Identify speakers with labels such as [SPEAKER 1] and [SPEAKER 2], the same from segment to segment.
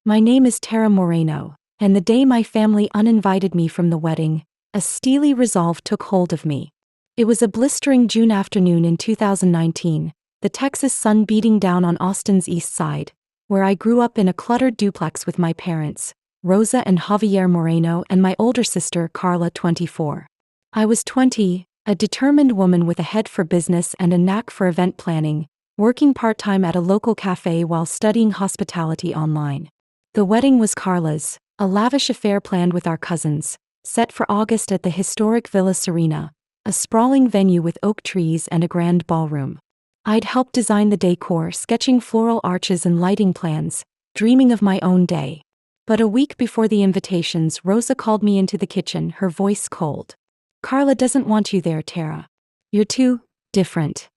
[SPEAKER 1] My name is Tara Moreno, and the day my family uninvited me from the wedding, a steely resolve took hold of me. It was a blistering June afternoon in 2019, the Texas sun beating down on Austin's east side, where I grew up in a cluttered duplex with my parents, Rosa and Javier Moreno, and my older sister, Carla, 24. I was 20, a determined woman with a head for business and a knack for event planning, working part-time at a local cafe while studying hospitality online. The wedding was Carla's, a lavish affair planned with our cousins, set for August at the historic Villa Serena, a sprawling venue with oak trees and a grand ballroom. I'd helped design the decor, sketching floral arches and lighting plans, dreaming of my own day. But a week before the invitations, Rosa called me into the kitchen, her voice cold. "Carla doesn't want you there, Tara. You're too different."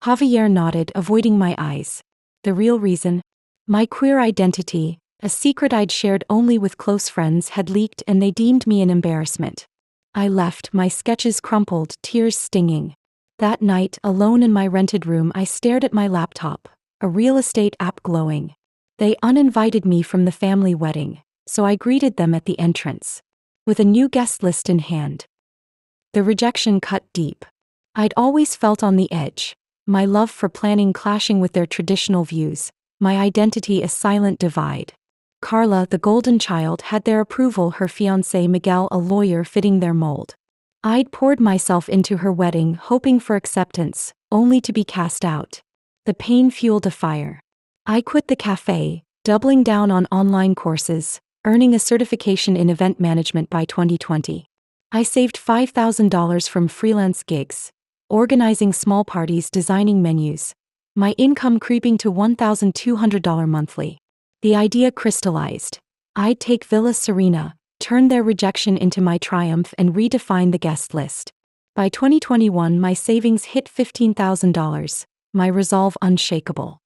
[SPEAKER 1] Javier nodded, avoiding my eyes. The real reason? My queer identity, a secret I'd shared only with close friends, had leaked, and they deemed me an embarrassment. I left, my sketches crumpled, tears stinging. That night, alone in my rented room, I stared at my laptop, a real estate app glowing. They uninvited me from the family wedding, so I greeted them at the entrance, with a new guest list in hand. The rejection cut deep. I'd always felt on the edge, my love for planning clashing with their traditional views, my identity a silent divide. Carla, the golden child, had their approval, her fiancé Miguel a lawyer fitting their mold. I'd poured myself into her wedding, hoping for acceptance, only to be cast out. The pain fueled a fire. I quit the cafe, doubling down on online courses, earning a certification in event management by 2020. I saved $5,000 from freelance gigs, organizing small parties, designing menus, my income creeping to $1,200 monthly. The idea crystallized. I'd take Villa Serena, turn their rejection into my triumph, and redefine the guest list. By 2021, my savings hit $15,000, my resolve unshakable.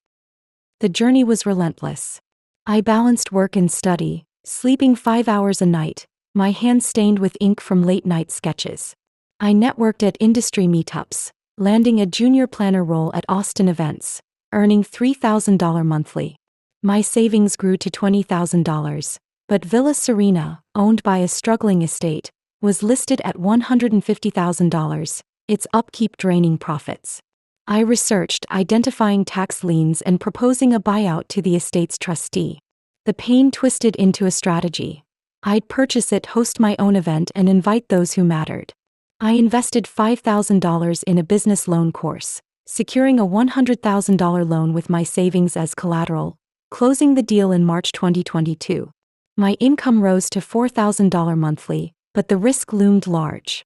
[SPEAKER 1] The journey was relentless. I balanced work and study, sleeping 5 hours a night, my hands stained with ink from late-night sketches. I networked at industry meetups, landing a junior planner role at Austin Events, earning $3,000 monthly. My savings grew to $20,000. But Villa Serena, owned by a struggling estate, was listed at $150,000, its upkeep draining profits. I researched, identifying tax liens and proposing a buyout to the estate's trustee. The pain twisted into a strategy. I'd purchase it, host my own event, and invite those who mattered. I invested $5,000 in a business loan course, securing a $100,000 loan with my savings as collateral, closing the deal in March 2022. My income rose to $4,000 monthly, but the risk loomed large.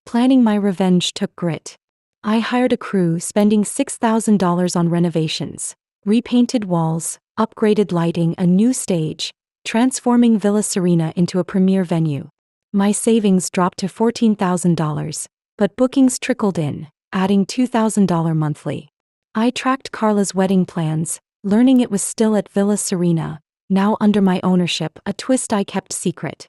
[SPEAKER 1] Planning my revenge took grit. I hired a crew, spending $6,000 on renovations, repainted walls, upgraded lighting, a new stage, transforming Villa Serena into a premier venue. My savings dropped to $14,000, but bookings trickled in, adding $2,000 monthly. I tracked Carla's wedding plans, learning it was still at Villa Serena, now under my ownership, a twist I kept secret.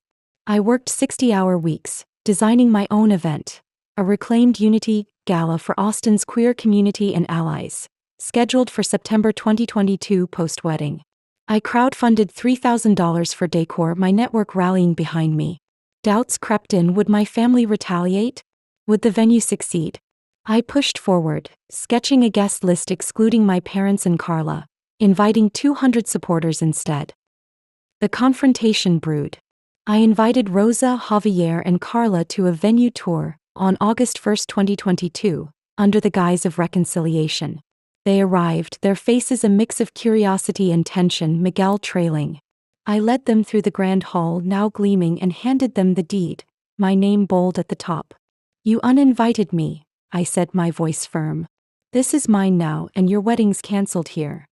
[SPEAKER 1] I worked 60-hour weeks, designing my own event, a reclaimed Unity Gala for Austin's queer community and allies, scheduled for September 2022 post-wedding. I crowdfunded $3,000 for decor, my network rallying behind me. Doubts crept in. Would my family retaliate? Would the venue succeed? I pushed forward, sketching a guest list excluding my parents and Carla, inviting 200 supporters instead. The confrontation brewed. I invited Rosa, Javier, and Carla to a venue tour on August 1, 2022, under the guise of reconciliation. They arrived, their faces a mix of curiosity and tension, Miguel trailing. I led them through the grand hall, now gleaming, and handed them the deed, my name bold at the top. "You uninvited me," I said, my voice firm. "This is mine now, and your wedding's cancelled here."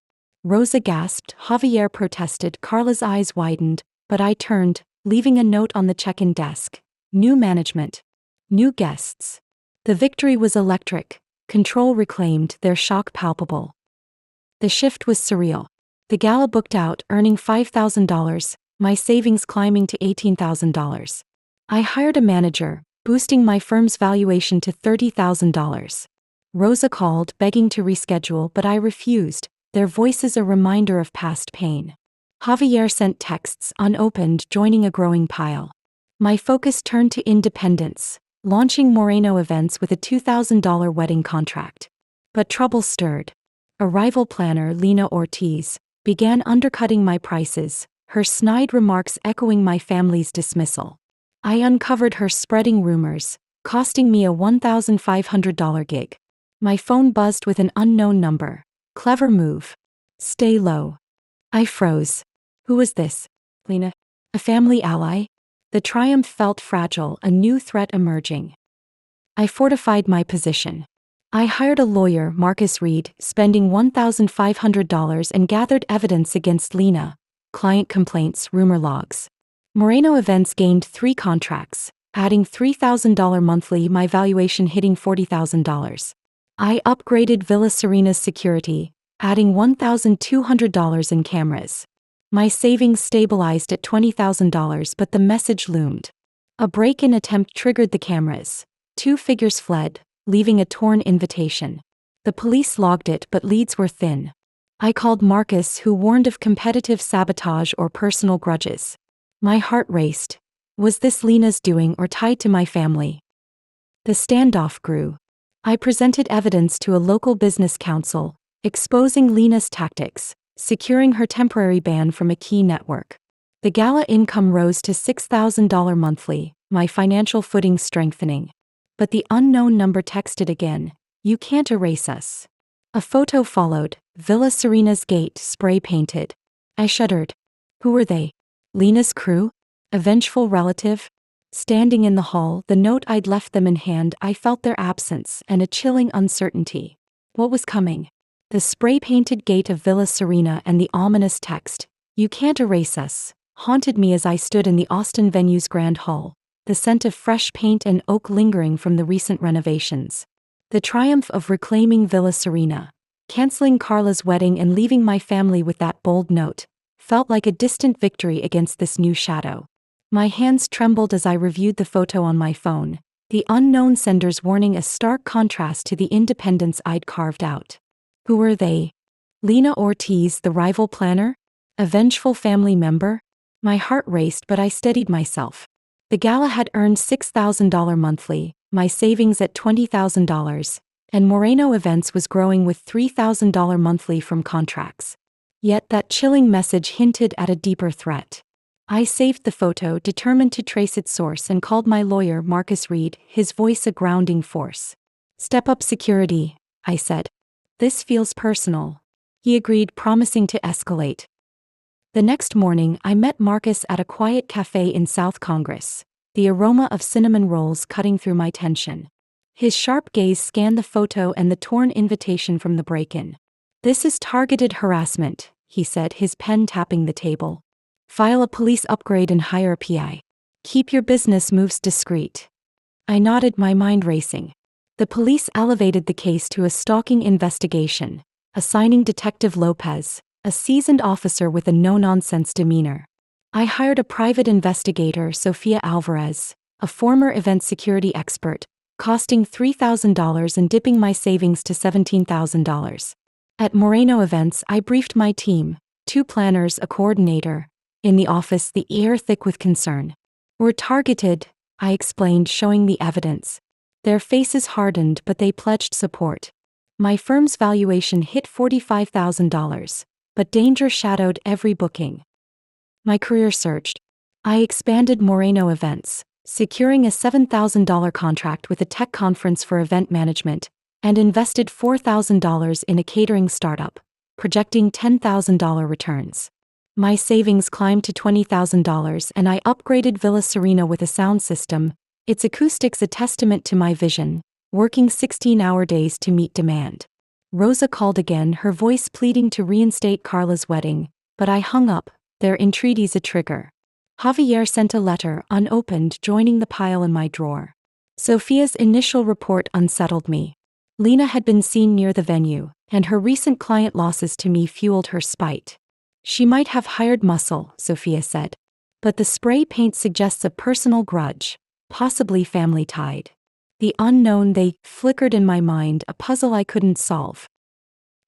[SPEAKER 1] Rosa gasped, Javier protested, Carla's eyes widened, but I turned, leaving a note on the check-in desk. New management. New guests. The victory was electric, control reclaimed, their shock palpable. The shift was surreal. The gala booked out, earning $5,000, my savings climbing to $18,000. I hired a manager, boosting my firm's valuation to $30,000. Rosa called, begging to reschedule, but I refused, their voices a reminder of past pain. Javier sent texts unopened, joining a growing pile. My focus turned to independence, launching Moreno Events with a $2,000 wedding contract. But trouble stirred. A rival planner, Lina Ortiz, began undercutting my prices, her snide remarks echoing my family's dismissal. I uncovered her spreading rumors, costing me a $1,500 gig. My phone buzzed with an unknown number. Clever move. Stay low. I froze. Who was this? Lina? A family ally? The triumph felt fragile, a new threat emerging. I fortified my position. I hired a lawyer, Marcus Reed, spending $1,500 and gathered evidence against Lina. Client complaints, rumor logs. Moreno Events gained 3 contracts, adding $3,000 monthly, my valuation hitting $40,000. I upgraded Villa Serena's security, adding $1,200 in cameras. My savings stabilized at $20,000, but the message loomed. A break-in attempt triggered the cameras. 2 figures fled, leaving a torn invitation. The police logged it, but leads were thin. I called Marcus, who warned of competitive sabotage or personal grudges. My heart raced. Was this Lina's doing or tied to my family? The standoff grew. I presented evidence to a local business council, exposing Lina's tactics, securing her temporary ban from a key network. The gala income rose to $6,000 monthly, my financial footing strengthening. But the unknown number texted again, "You can't erase us." A photo followed, Villa Serena's gate spray-painted. I shuddered. Who were they? Lina's crew? A vengeful relative? Standing in the hall, the note I'd left them in hand, I felt their absence and a chilling uncertainty. What was coming? The spray-painted gate of Villa Serena and the ominous text, "You can't erase us," haunted me as I stood in the Austin venue's grand hall, the scent of fresh paint and oak lingering from the recent renovations. The triumph of reclaiming Villa Serena, canceling Carla's wedding and leaving my family with that bold note, felt like a distant victory against this new shadow. My hands trembled as I reviewed the photo on my phone, the unknown sender's warning a stark contrast to the independence I'd carved out. Who were they? Lina Ortiz, the rival planner? A vengeful family member? My heart raced, but I steadied myself. The gala had earned $6,000 monthly, my savings at $20,000, and Moreno Events was growing with $3,000 monthly from contracts. Yet that chilling message hinted at a deeper threat. I saved the photo, determined to trace its source, and called my lawyer, Marcus Reed, his voice a grounding force. "Step up security," I said. "This feels personal." He agreed, promising to escalate. The next morning, I met Marcus at a quiet cafe in South Congress, the aroma of cinnamon rolls cutting through my tension. His sharp gaze scanned the photo and the torn invitation from the break-in. "This is targeted harassment," he said, his pen tapping the table. "File a police upgrade and hire a PI. Keep your business moves discreet." I nodded, my mind racing. The police elevated the case to a stalking investigation, assigning Detective Lopez, a seasoned officer with a no-nonsense demeanor. I hired a private investigator, Sofia Alvarez, a former event security expert, costing $3,000 and dipping my savings to $17,000. At Moreno Events, I briefed my team, 2 planners, a coordinator. In the office, the air thick with concern. "We're targeted," I explained, showing the evidence. Their faces hardened, but they pledged support. My firm's valuation hit $45,000, but danger shadowed every booking. My career surged. I expanded Moreno Events, securing a $7,000 contract with a tech conference for event management, and invested $4,000 in a catering startup, projecting $10,000 returns. My savings climbed to $20,000 and I upgraded Villa Serena with a sound system, its acoustics a testament to my vision, working 16-hour days to meet demand. Rosa called again, her voice pleading to reinstate Carla's wedding, but I hung up, their entreaties a trigger. Javier sent a letter, unopened, joining the pile in my drawer. Sofia's initial report unsettled me. Lina had been seen near the venue, and her recent client losses to me fueled her spite. "She might have hired muscle," Sofia said. "But the spray paint suggests a personal grudge, possibly family-tied." The unknown they flickered in my mind, a puzzle I couldn't solve.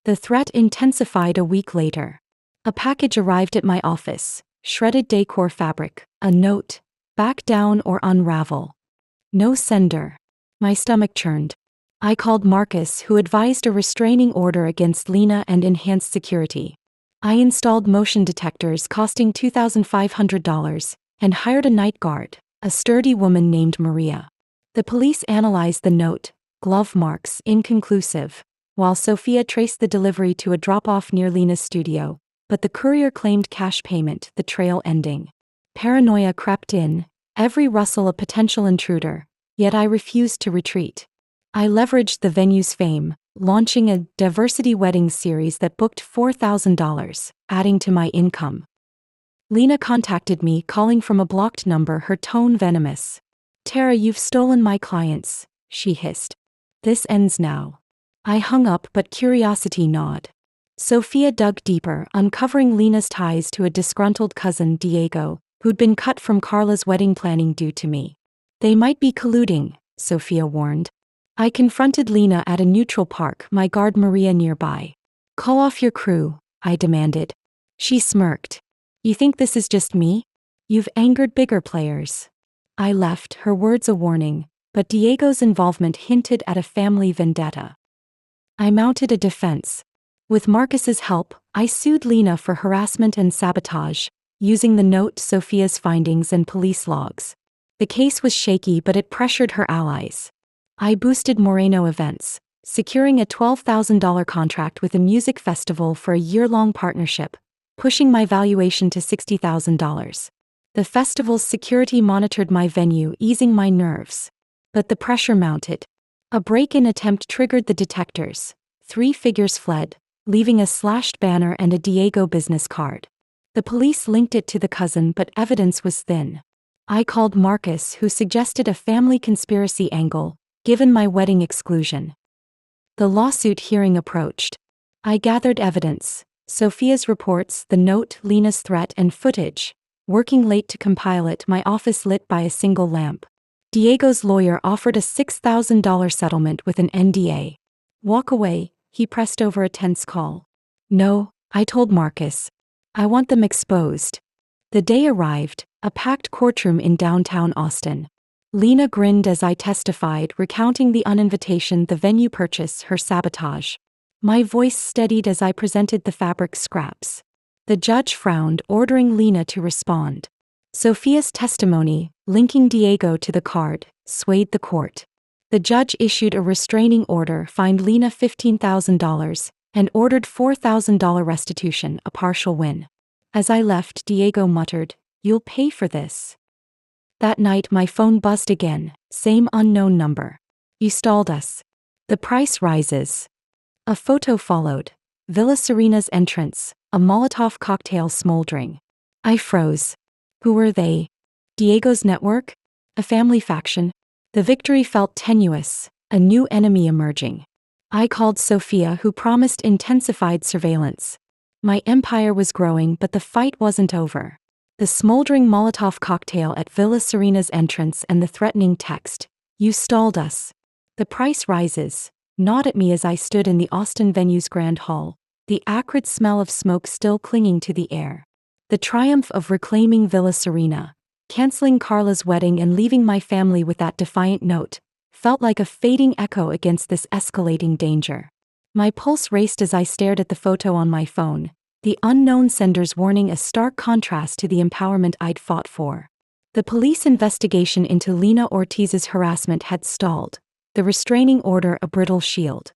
[SPEAKER 1] The threat intensified a week later. A package arrived at my office. Shredded decor fabric. A note. Back down or unravel. No sender. My stomach churned. I called Marcus, who advised a restraining order against Lena and enhanced security. I installed motion detectors costing $2,500 and hired a night guard, a sturdy woman named Maria. The police analyzed the note, glove marks inconclusive, while Sophia traced the delivery to a drop-off near Lena's studio, but the courier claimed cash payment, the trail ending. Paranoia crept in, every rustle a potential intruder, yet I refused to retreat. I leveraged the venue's fame, launching a diversity wedding series that booked $4,000, adding to my income. Lena contacted me, calling from a blocked number, her tone venomous. "Tara, you've stolen my clients," she hissed. "This ends now." I hung up, but curiosity gnawed. Sophia dug deeper, uncovering Lena's ties to a disgruntled cousin, Diego, who'd been cut from Carla's wedding planning due to me. "They might be colluding," Sophia warned. I confronted Lena at a neutral park, my guard Maria nearby. "Call off your crew," I demanded. She smirked. "You think this is just me? You've angered bigger players." I left, her words a warning, but Diego's involvement hinted at a family vendetta. I mounted a defense. With Marcus's help, I sued Lena for harassment and sabotage, using the note, Sophia's findings, and police logs. The case was shaky, but it pressured her allies. I boosted Moreno Events, securing a $12,000 contract with a music festival for a year-long partnership, pushing my valuation to $60,000. The festival's security monitored my venue, easing my nerves. But the pressure mounted. A break-in attempt triggered the detectors. 3 figures fled, leaving a slashed banner and a Diego business card. The police linked it to the cousin, but evidence was thin. I called Marcus, who suggested a family conspiracy angle, given my wedding exclusion. The lawsuit hearing approached. I gathered evidence, Sophia's reports, the note, Lena's threat, and footage. Working late to compile it, my office lit by a single lamp. Diego's lawyer offered a $6,000 settlement with an NDA. "Walk away," he pressed over a tense call. "No," I told Marcus. "I want them exposed." The day arrived, a packed courtroom in downtown Austin. Lena grinned as I testified, recounting the uninvitation, the venue purchase, her sabotage. My voice steadied as I presented the fabric scraps. The judge frowned, ordering Lena to respond. Sophia's testimony, linking Diego to the card, swayed the court. The judge issued a restraining order, fined Lena $15,000, and ordered $4,000 restitution, a partial win. As I left, Diego muttered, "You'll pay for this." That night my phone buzzed again, same unknown number. "You stalled us. The price rises." A photo followed. Villa Serena's entrance, a Molotov cocktail smoldering. I froze. Who were they? Diego's network? A family faction? The victory felt tenuous, a new enemy emerging. I called Sophia, who promised intensified surveillance. My empire was growing, but the fight wasn't over. The smoldering Molotov cocktail at Villa Serena's entrance and the threatening text, "You stalled us. The price rises," gnawed at me as I stood in the Austin venue's grand hall, the acrid smell of smoke still clinging to the air. The triumph of reclaiming Villa Serena, canceling Carla's wedding and leaving my family with that defiant note, felt like a fading echo against this escalating danger. My pulse raced as I stared at the photo on my phone, the unknown sender's warning a stark contrast to the empowerment I'd fought for. The police investigation into Lena Ortiz's harassment had stalled, the restraining order a brittle shield.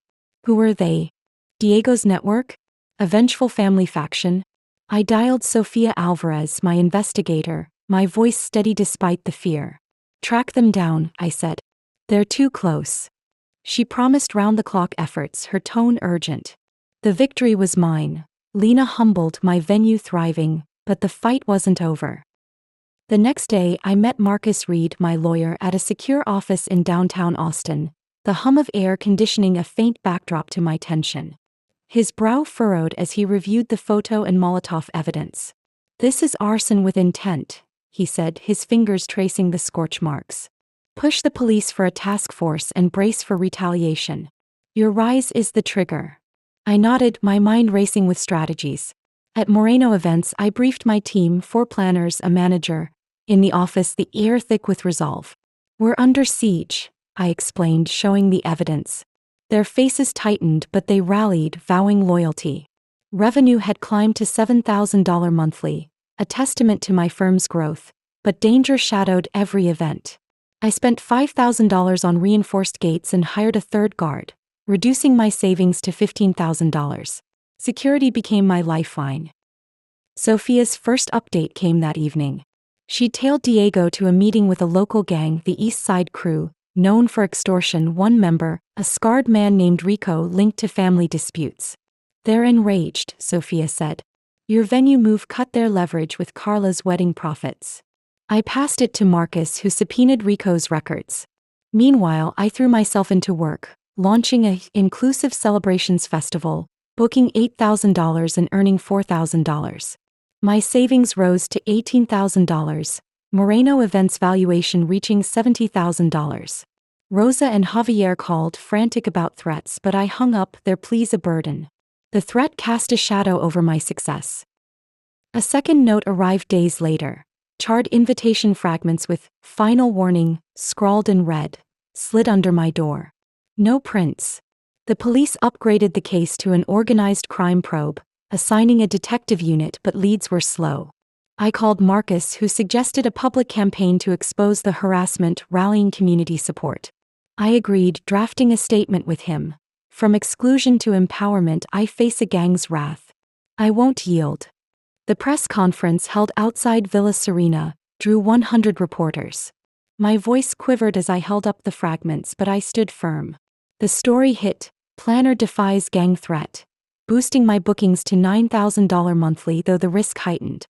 [SPEAKER 1] Who were they? Diego's network? A vengeful family faction? I dialed Sofia Alvarez, my investigator, my voice steady despite the fear. "Track them down," I said. "They're too close." She promised round-the-clock efforts, her tone urgent. The victory was mine. Lena humbled, my venue thriving, but the fight wasn't over. The next day I met Marcus Reed, my lawyer, at a secure office in downtown Austin, the hum of air conditioning a faint backdrop to my tension. His brow furrowed as he reviewed the photo and Molotov evidence. "This is arson with intent," he said, his fingers tracing the scorch marks. "Push the police for a task force and brace for retaliation. Your rise is the trigger." I nodded, my mind racing with strategies. At Moreno Events, I briefed my team, 4 planners, a manager. In the office, the air thick with resolve. We're under siege, I explained, showing the evidence. Their faces tightened, but they rallied, vowing loyalty. Revenue had climbed to $7,000 monthly, a testament to my firm's growth, but danger shadowed every event. I spent $5,000 on reinforced gates and hired a third guard, reducing my savings to $15,000. Security became my lifeline. Sophia's first update came that evening. She tailed Diego to a meeting with a local gang, the East Side Crew, known for extortion. One member, a scarred man named Rico, linked to family disputes. They're enraged, Sophia said. Your venue move cut their leverage with Carla's wedding profits. I passed it to Marcus, who subpoenaed Rico's records. Meanwhile, I threw myself into work, launching a inclusive celebrations festival, booking $8,000 and earning $4,000. My savings rose to $18,000, Moreno Events valuation reaching $70,000. Rosa and Javier called, frantic about threats, but I hung up, their pleas a burden. The threat cast a shadow over my success. A second note arrived days later. Charred invitation fragments with "Final warning" scrawled in red slid under my door. No prints. The police upgraded the case to an organized crime probe, assigning a detective unit, but leads were slow. I called Marcus, who suggested a public campaign to expose the harassment, rallying community support. I agreed, drafting a statement with him. From exclusion to empowerment, I face a gang's wrath. I won't yield. The press conference held outside Villa Serena drew 100 reporters. My voice quivered as I held up the fragments, but I stood firm. The story hit, planner defies gang threat, boosting my bookings to $9,000 monthly, though the risk heightened.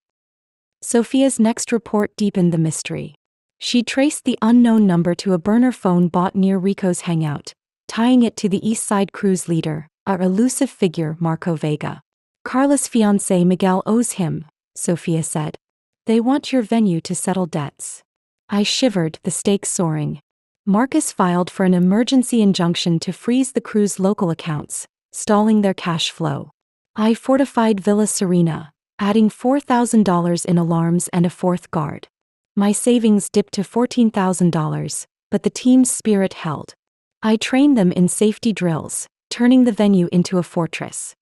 [SPEAKER 1] Sophia's next report deepened the mystery. She traced the unknown number to a burner phone bought near Rico's hangout, tying it to the East Side Crew's leader, our elusive figure, Marco Vega. Carla's fiancé Miguel owes him, Sophia said. They want your venue to settle debts. I shivered, the stakes soaring. Marcus filed for an emergency injunction to freeze the crew's local accounts, stalling their cash flow. I fortified Villa Serena, adding $4,000 in alarms and a fourth guard. My savings dipped to $14,000, but the team's spirit held. I trained them in safety drills, turning the venue into a fortress.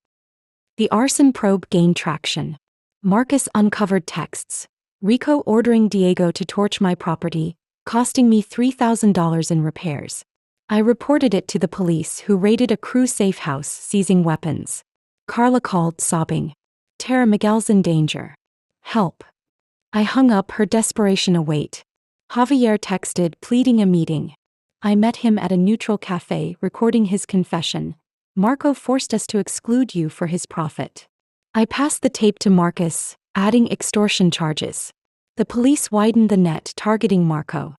[SPEAKER 1] The arson probe gained traction. Marcus uncovered texts. Rico ordering Diego to torch my property, costing me $3,000 in repairs. I reported it to the police, who raided a crew safe house, seizing weapons. Carla called, sobbing. Tara, Miguel's in danger. Help. I hung up, her desperation await. Javier texted, pleading a meeting. I met him at a neutral cafe, recording his confession. Marco forced us to exclude you for his profit. I passed the tape to Marcus, adding extortion charges. The police widened the net, targeting Marco.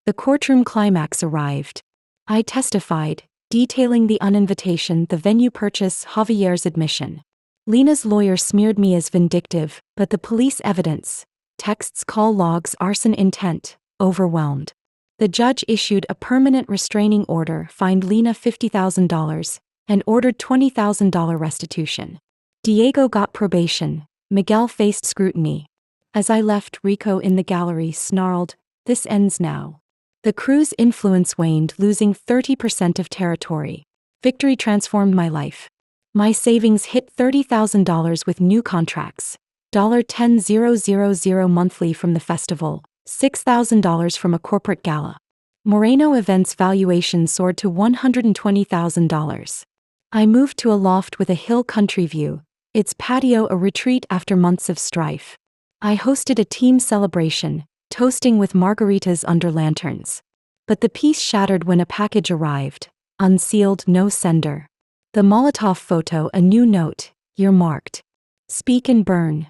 [SPEAKER 1] The courtroom climax arrived. I testified, detailing the uninvitation, the venue purchase, Javier's admission. Lena's lawyer smeared me as vindictive, but the police evidence, texts, call logs, arson intent, overwhelmed. The judge issued a permanent restraining order, fined Lena $50,000, and ordered $20,000 restitution. Diego got probation. Miguel faced scrutiny. As I left, Rico in the gallery snarled, "This ends now." The crew's influence waned, losing 30% of territory. Victory transformed my life. My savings hit $30,000 with new contracts. $10,000 monthly from the festival, $6,000 from a corporate gala. Moreno Events valuation soared to $120,000. I moved to a loft with a hill country view, its patio a retreat after months of strife. I hosted a team celebration, toasting with margaritas under lanterns. But the peace shattered when a package arrived, unsealed, no sender. The Molotov photo, a new note, "You're marked. Speak and burn."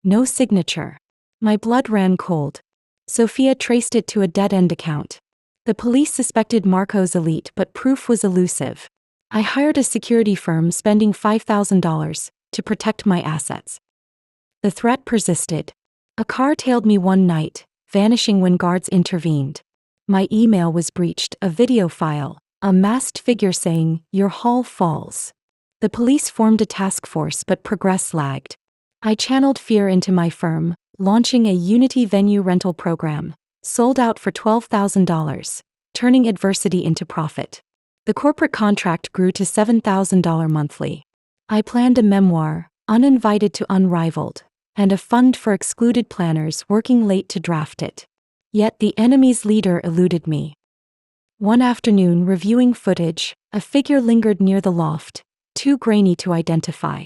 [SPEAKER 1] No signature. My blood ran cold. Sophia traced it to a dead-end account. The police suspected Marco's elite, but proof was elusive. I hired a security firm, spending $5,000 to protect my assets. The threat persisted. A car tailed me one night, vanishing when guards intervened. My email was breached, a video file, a masked figure saying, "Your haul falls." The police formed a task force, but progress lagged. I channeled fear into my firm, launching a Unity venue rental program, sold out for $12,000, turning adversity into profit. The corporate contract grew to $7,000 monthly. I planned a memoir, Uninvited to Unrivaled, and a fund for excluded planners working late to draft it. Yet the enemy's leader eluded me. One afternoon, reviewing footage, a figure lingered near the loft, too grainy to identify.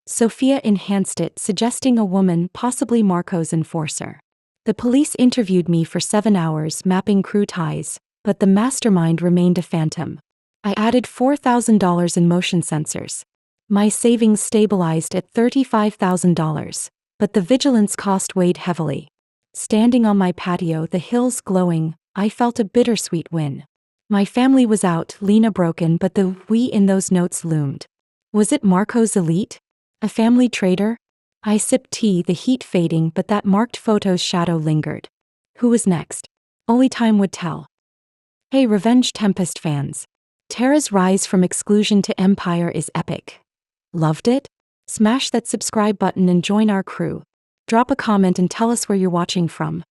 [SPEAKER 1] Sophia enhanced it, suggesting a woman, possibly Marco's enforcer. The police interviewed me for 7 hours, mapping crew ties, but the mastermind remained a phantom. I added $4,000 in motion sensors. My savings stabilized at $35,000, but the vigilance cost weighed heavily. Standing on my patio, the hills glowing, I felt a bittersweet win. My family was out, Lena broken, but the we in those notes loomed. Was it Marco's elite? A family traitor? I sipped tea, the heat fading, but that marked photo's shadow lingered. Who was next? Only time would tell. Hey Revenge Tempest fans. Tara's rise from exclusion to empire is epic. Loved it? Smash that subscribe button and join our crew. Drop a comment and tell us where you're watching from.